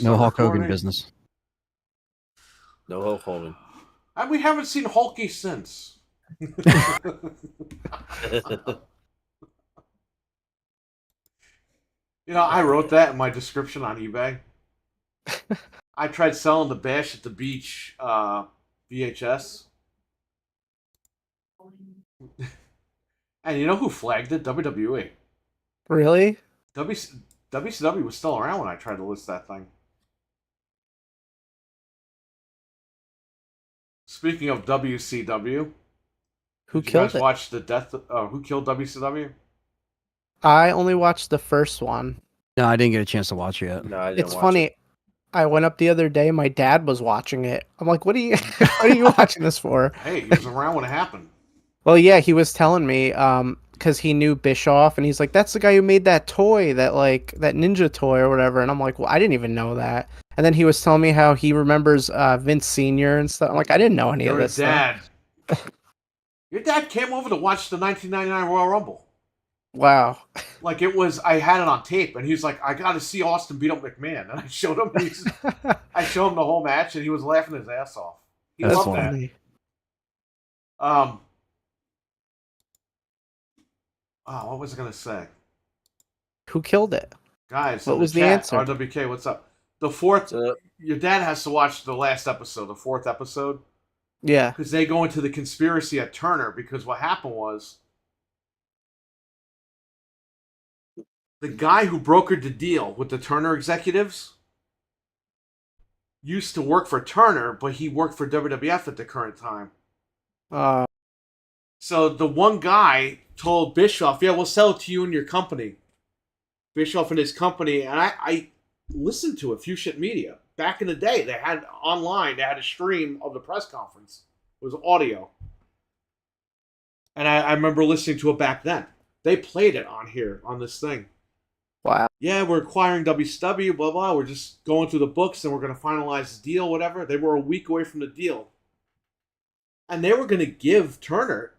no Hulk Hogan business. No Hulk Hogan. And we haven't seen Hulky since. You know, I wrote that in my description on eBay. I tried selling the Bash at the Beach VHS. And you know who flagged it? WWE. Really? WCW was still around when I tried to list that thing. Speaking of WCW, Who did you killed guys it? watch the death? Who killed WCW? I only watched the first one. No, I didn't get a chance to watch it yet. No, I didn't It's watch funny. it. I went up the other day. My dad was watching it. I'm like, "What are you? What are you watching this for?" Hey, he was around when it happened. Well, yeah, he was telling me, because he knew Bischoff, and he's like, "That's the guy who made that toy, that ninja toy or whatever." And I'm like, "Well, I didn't even know that." And then he was telling me how he remembers Vince Senior and stuff. I'm like, "I didn't know any of Your this stuff." dad. Your dad came over to watch the 1999 Royal Rumble. Wow. Like it was, I had it on tape, and he was like, "I got to see Austin beat up McMahon." And I showed him, I showed him the whole match, and he was laughing his ass off. He That's loved funny. that. What was I gonna say, Who killed it? guys? What in was the chat, answer? RWK, what's up? The fourth. So, Your dad has to watch the last episode, the fourth episode, Yeah. because they go into the conspiracy at Turner. Because what happened was, the guy who brokered the deal with the Turner executives used to work for Turner, but he worked for WWF at the current time. So the one guy told Bischoff, "Yeah, we'll sell it to you and your company." Bischoff and his company, and I listened to it, Fuchsia Media. Back in the day, they had online, they had a stream of the press conference. It was audio. And I remember listening to it back then. They played it on here, on this thing. Wow. Yeah, we're acquiring WCW, blah, blah. We're just going through the books and we're going to finalize the deal, whatever. They were a week away from the deal. And they were going to give Turner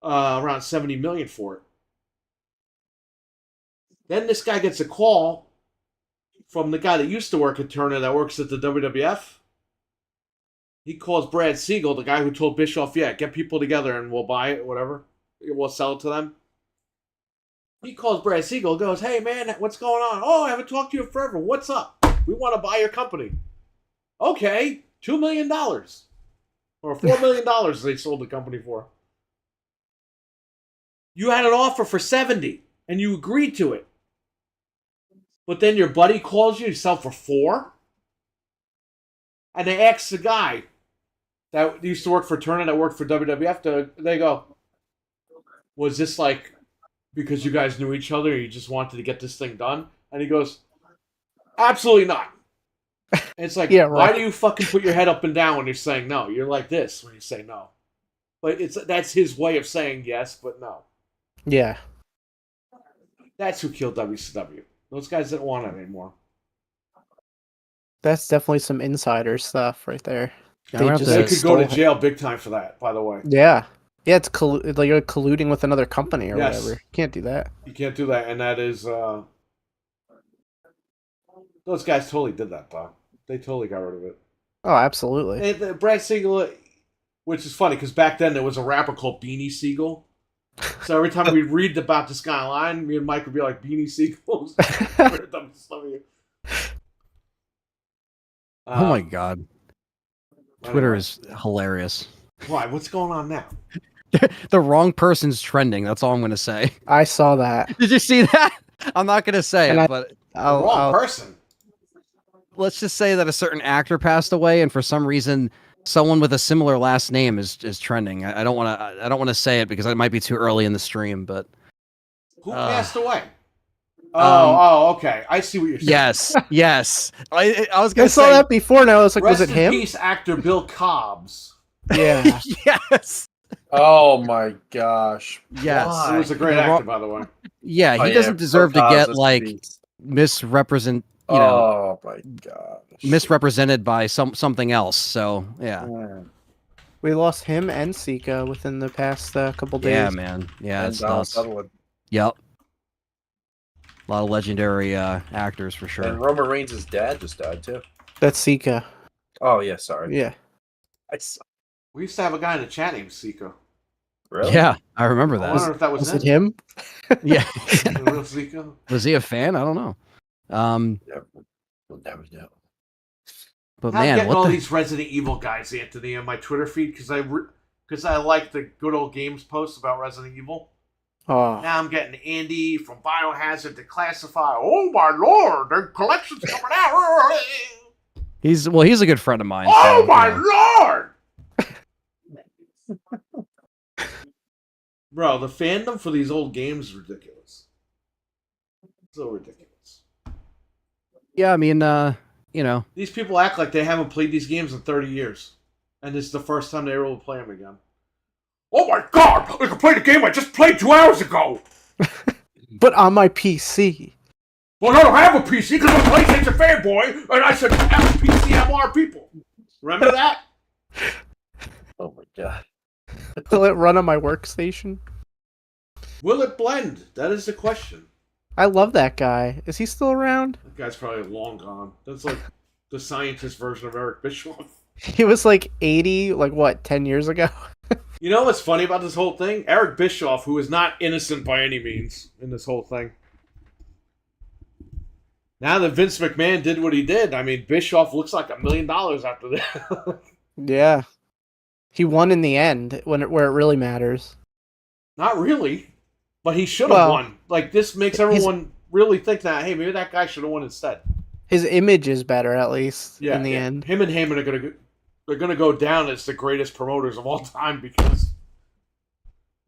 around $70 million for it. Then this guy gets a call from the guy that used to work at Turner that works at the WWF. He calls Brad Siegel, the guy who told Bischoff, "Yeah, get people together and we'll buy it, whatever. We'll sell it to them." He calls Brad Siegel, goes, "Hey, man, what's going on?" "Oh, I haven't talked to you forever. What's up? We want to buy your company." "Okay, $2 million. Or $4 million they sold the company for. You had an offer for 70 and you agreed to it. But then your buddy calls you to sell for 4? And they ask the guy that used to work for Turner, that worked for WWF, they go, "Was this like because you guys knew each other and you just wanted to get this thing done?" And he goes, "Absolutely not." And it's like, Yeah, right. Why do you fucking put your head up and down when you're saying no? You're like this when you say no. But that's his way of saying yes, but no. Yeah. That's who killed WCW. Those guys didn't want it anymore. That's definitely some insider stuff right there. Yeah, I'm gonna have They to- could go to stole- jail big time for that, by the way. Yeah. Yeah, it's like you're colluding with another company or Yes. whatever. Can't do that. You can't do that, and that is... those guys totally did that, though. They totally got rid of it. Oh, absolutely. And Brad Siegel, which is funny, because back then there was a rapper called Beanie Siegel. So every time we read about this guy online, me and Mike would be like, "Beanie Siegel." Oh my god. Twitter is hilarious. Why? What's going on now? The wrong person's trending. That's all I'm going to say. I saw that. Did you see that? I'm not going to say And it, I- but Wrong person. let's just say that a certain actor passed away, and for some reason, someone with a similar last name is trending. I don't want to say it because it might be too early in the stream, but Who passed away? Oh, okay. I see what you're saying. yes. I was I going to saw say that before, and I was like, Rest was it in him? peace, actor Bill Cobbs. Yeah. yes. Oh my gosh. Yes. Why? He was a great The actor, wrong- by the way. Yeah, he Oh, yeah, doesn't deserve to Bill get Cosby's like beats. misrepresented Oh my gosh. misrepresented by something else. So yeah. We lost him and Sika within the past couple days. Yeah, man. Yeah, And it's Donald nuts. Sutherland. Yep. A lot of legendary actors for sure. And Roman Reigns' dad just died too. That's Sika. Oh yeah, sorry. Yeah. We used to have a guy in the chat named Sika. Really? Yeah, I remember I that. wonder if that was Was it him? Yeah. The real Sika. Was he a fan? I don't know. We'll never know. But I'm man, getting what all the these Resident Evil guys, Anthony, on my Twitter feed because I like the good old games posts about Resident Evil. Oh. Now I'm getting Andy from Biohazard to classify. Oh my lord, the collection's coming out. he's a good friend of mine. Oh so, my you know. lord! Bro, the fandom for these old games is ridiculous. So ridiculous. Yeah, I mean, you know, These people act like they haven't played these games in 30 years. And this is the first time they were able to play them again. Oh my god! I can play the game I just played 2 hours ago! But on my PC. Well, I don't have a PC because I'm a PlayStation fanboy, and I said, have a PC, have more people. Remember that? Oh my god. Will it run on my workstation? Will it blend? That is the question. I love that guy. Is he still around? That guy's probably long gone. That's like the scientist version of Eric Bischoff. He was like 80, like what, 10 years ago? You know what's funny about this whole thing? Eric Bischoff, who is not innocent by any means in this whole thing. Now that Vince McMahon did what he did, I mean, Bischoff looks like $1 million after that. Yeah. He won in the end, where it really matters. Not really, but he should have won. Like, this makes everyone really think that, hey, maybe that guy should have won instead. His image is better, at least, in the end. Him and Heyman are gonna go down as the greatest promoters of all time because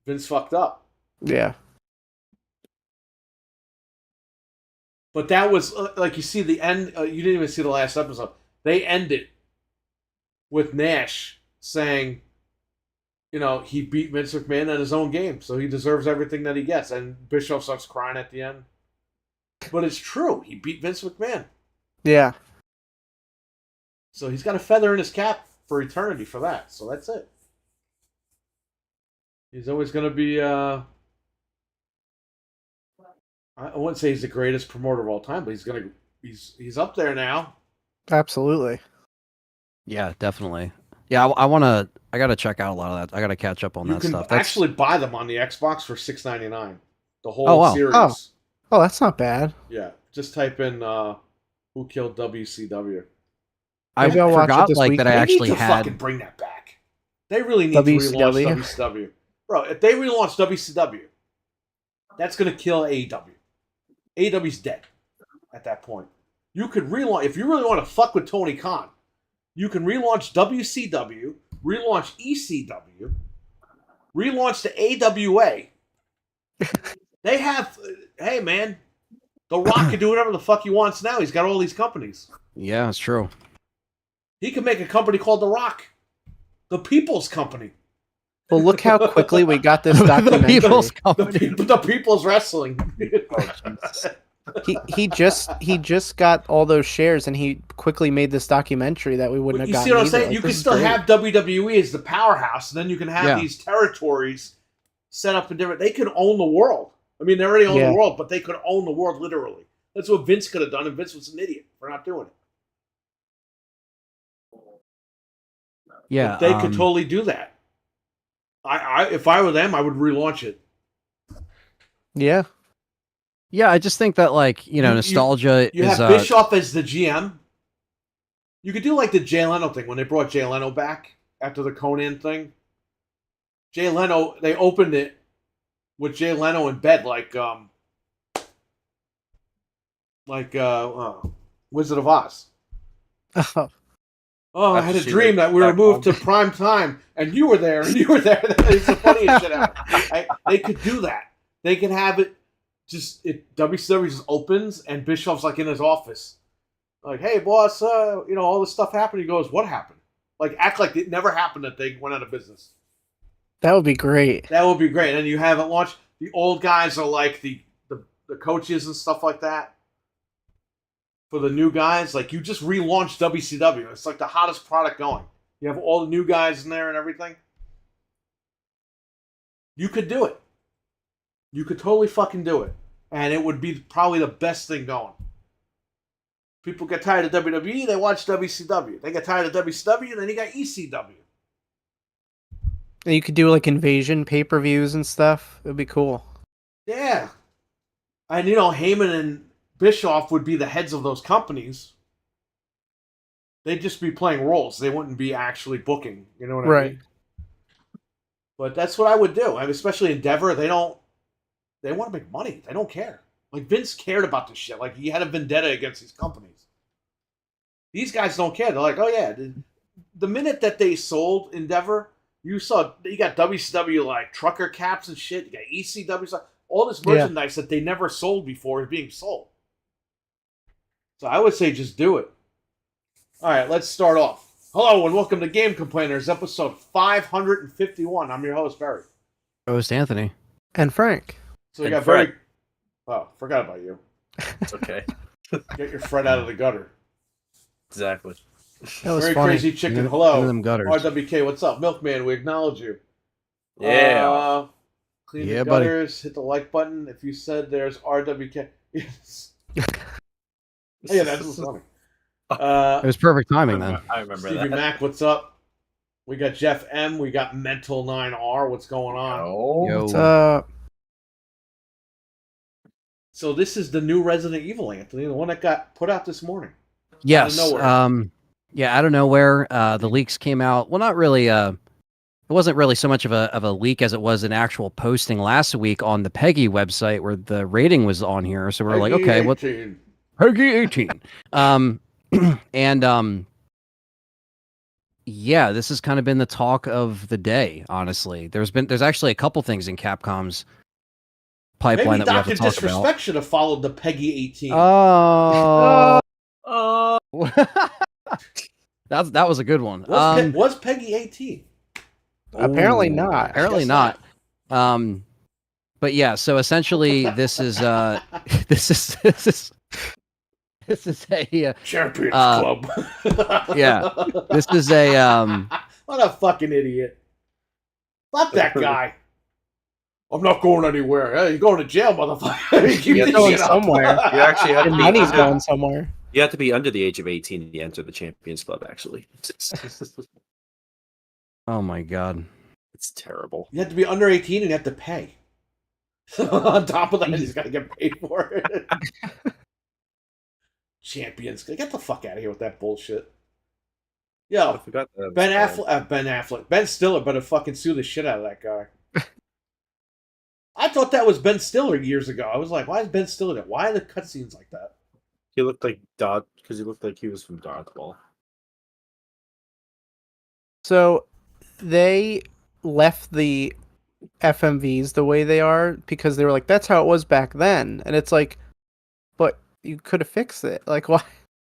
Vince fucked up. Yeah. But that was, like, you see the end, you didn't even see the last episode. They ended with Nash saying, you know, he beat Vince McMahon at his own game, so he deserves everything that he gets. And Bischoff starts crying at the end. But it's true. He beat Vince McMahon. Yeah. So he's got a feather in his cap for eternity for that. So that's it. He's always going to be, I wouldn't say he's the greatest promoter of all time, but he's up there now. Absolutely. yeah, definitely. Yeah, I gotta check out a lot of that. I gotta catch up on You that can stuff. actually buy them on the Xbox for $6.99. The whole series. Oh, that's not bad. Yeah, just type in "Who Killed WCW." I Maybe I'll watch it forgot this like week. that I They actually need to had. fucking bring that back. They really need to relaunch WCW. Bro, if they relaunch WCW, that's gonna kill AEW. AEW's dead at that point. You could relaunch if you really want to fuck with Tony Khan. You can relaunch WCW, relaunch ECW, relaunch the AWA. They have, hey man, The Rock can do whatever the fuck he wants now. He's got all these companies. Yeah, it's true. He can make a company called The Rock, the People's Company. Well, look how quickly we got this documentary. The People's Company. The People's Wrestling. He just got all those shares, and he quickly made this documentary that we wouldn't have You gotten. see what I'm either. saying? Like, You can this is still great. have WWE as the powerhouse, and then you can have these territories set up in different. They could own the world. I mean, they already own the world, but they could own the world literally. That's what Vince could have done, and Vince was an idiot for not doing it. Yeah, But they could totally do that. If I were them, I would relaunch it. Yeah. Yeah, I just think that like nostalgia You is. have Bischoff as the GM. You could do like the Jay Leno thing when they brought Jay Leno back after the Conan thing. Jay Leno, they opened it with Jay Leno in bed, like Wizard of Oz. Oh, I had a dream that we were moved to prime time, and you were there, and you were there. It's the funniest shit ever. They could do that. They could have it WCW just opens, and Bischoff's like in his office. Like, hey, boss, all this stuff happened. He goes, what happened? Like, act like it never happened that they went out of business. That would be great. That would be great. And you have it launched. The old guys are like the coaches and stuff like that. For the new guys, like you just relaunched WCW. It's like the hottest product going. You have all the new guys in there and everything. You could do it. You could totally fucking do it. and it would be probably the best thing going. People get tired of WWE, they watch WCW. They get tired of WCW, then you got ECW. And you could do like Invasion pay-per-views and stuff. It'd be cool. Yeah. And, you know, Heyman and Bischoff would be the heads of those companies. They'd just be playing roles. They wouldn't be actually booking. You know what I mean? But that's what I would do. I mean, especially Endeavor, they want to make money. They don't care. Like, Vince cared about this shit. Like, he had a vendetta against these companies. These guys don't care. They're like, oh, yeah. The minute that they sold Endeavor, you got WCW, like, trucker caps and shit. You got ECW, all this merchandise that they never sold before is being sold. So I would say just do it. All right, let's start off. Hello, and welcome to Game Complainers, episode 551. I'm your host, Barry. Host Anthony. And Frank. So we And got Fred. forgot about you. It's okay. Get your Fred out of the gutter. Exactly. That was Very funny. crazy chicken. Into Hello, them gutters. RWK. What's up, Milkman? We acknowledge you. Yeah. Clean Yeah, the buddy. gutters. Hit the like button if you said there's RWK. Yes. Yeah, that's funny. It was perfect timing then. I remember Stevie that. Mac, what's up? We got Jeff M. We got Mental 9R. What's going on? Oh. Yo. What's up? So this is the new Resident Evil, Anthony, the one that got put out this morning. Yes. Out of nowhere. Yeah, out of nowhere. The leaks came out. Well, not really. It wasn't really so much of a leak as it was an actual posting last week on the Peggy website where the rating was on here. So we're like, Peggy okay, what 18. Peggy 18. And yeah, this has kind of been the talk of the day, honestly. There's actually a couple things in Capcom's pipeline Maybe that we have to Dr. talk Disrespect about. should have followed the Peggy 18. Oh. Oh. that was a good one. Was Peggy 18? Apparently not. Apparently Guess not. But yeah, so essentially this is this is a Champions Uh, Club. yeah, this is a What a fucking idiot. Fuck that guy. I'm not going anywhere. Hey, you're going to jail, motherfucker. Keep You're this going shit up. somewhere. You actually have to Your be money's under, going somewhere. you have to be under the age of 18 to enter the Champions Club, actually. oh my god. It's terrible. You have to be under 18 and you have to pay. On top of that, he's got to get paid for it. Champions. Get the fuck out of here with that bullshit. I Yo, forgot that. Ben Affleck. Ben Stiller better fucking sue the shit out of that guy. I thought that was Ben Stiller years ago. I was like, why is Ben Stiller there? Why are the cutscenes like that? He looked like Dot because he looked like he was from Dodgeball. So they left the FMVs the way they are because they were like, that's how it was back then. And it's like, but you could have fixed it. Like, why